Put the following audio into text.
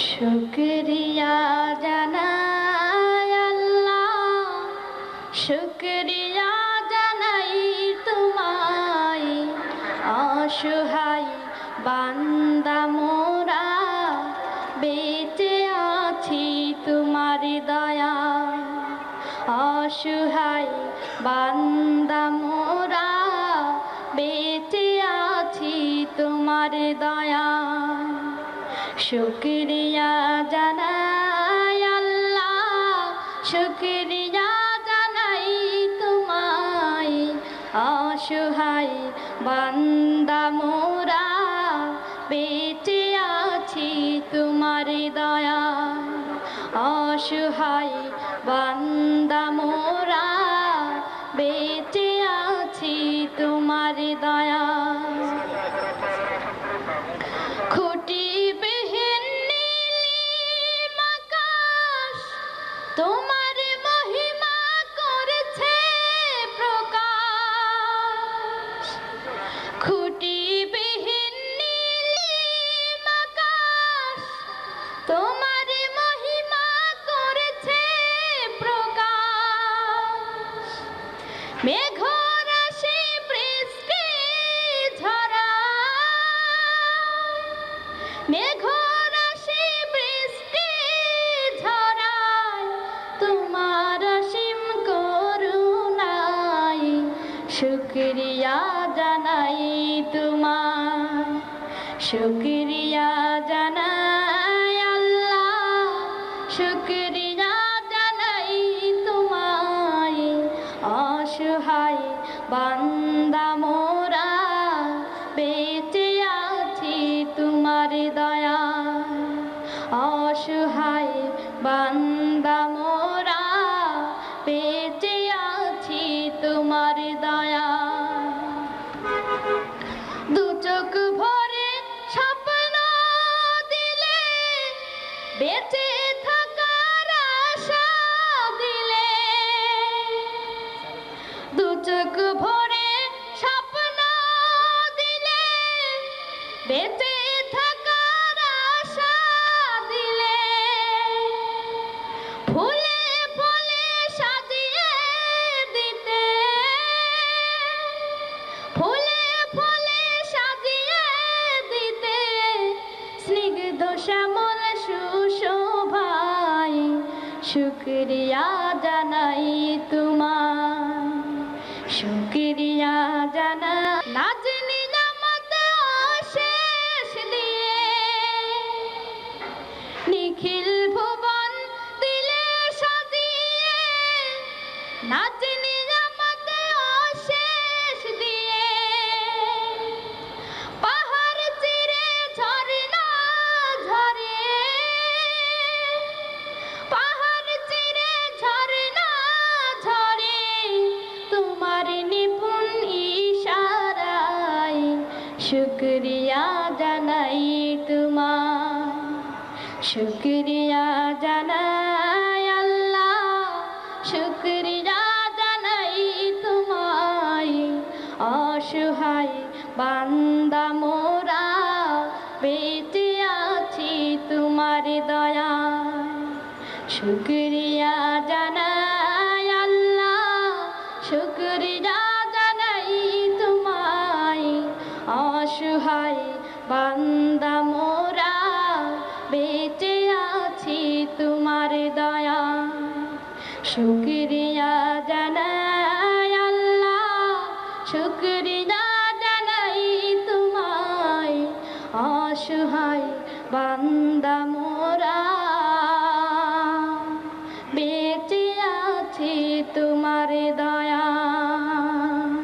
শুকরিয়া জানাই আল্লাহ, শুকরিয়া জানাই তোমায়, অসহায় বান্দা মোরা বেঁচে আছি তোমার দয়ায়। অসহায় বান্দা মোরা বেঁচে আছি তোমার দয়ায়। শুকরিয়া জানাই আল্লাহ, শুকরিয়া জানাই তোমায়, অসহায় বান্দা মোরা বেঁচে আছি তোমার দয়ায়। অসহায় বান্দা মোরা বেঁচে আছি তোমার দয়ায়। খুঁটিবিহীন নীলিম আকাশ তোমার মহিমা করেছে প্রকাশ। খুঁটিবিহীন নীলিম আকাশ তোমার মহিমা করেছে প্রকাশ। মেঘরাশি বৃষ্টি ঝরায়, মেঘরাশি বৃষ্টি ঝরায় তোমার অসীম করুণায়। শুকরিয়া জানাই তোমার, শুকরিয়া জানাই আল্লাহ, শুকরিয়া জানাই তোমায়, অসহায় বান্দা মোরা বেঁচে আছি তোমার দয়ায়। অসহায় বান্দা মোরা বেঁচে আছি তোমার দয়ায়। দু চোখ ভরে স্বপ্ন দিলে, বেঁচে থাকার আশা দিলে। দু চোখ ভরে স্বপ্ন দিলে, বেঁচে থাকার আশা দিলে। ফুলে ফলে সাজিয়ে দিতে, ফুলে ফলে সাজিয়ে দিতে স্নিগ্ধ শ্যামল সুশোভায়। শুকরিয়া জানাই তোমার, শুকরিয়া জানাই। নাজ নিয়ামত অশেষ দিয়ে নিখিল ভুবন দিলে সাজিয়ে। নাজ নিয়ামত অশেষ দিয়ে পাহাড় চিরে ঝরনা ঝরে, পাহাড় চিরে ঝরনা ঝরে তোমার নিপুণ ইশারায়। শুকরিয়া জানাই তোমার, শুকরিয়া জানাই আল্লাহ, শুকরিয়া জানাই তোমায়, অসহায় বান্দা মোরা বেঁচে আছি তোমার দয়ায়। শুকরিয়া জানাই আল্লাহ, শুকরিয়া জানাই তোমায়, অসহায় বান্দা মোরা বেঁচে আছি তোমার দয়ায়। শুকরিয়া জানাই আল্লাহ, শুকরিয়া জানাই তোমায়, অসহায় বান্দা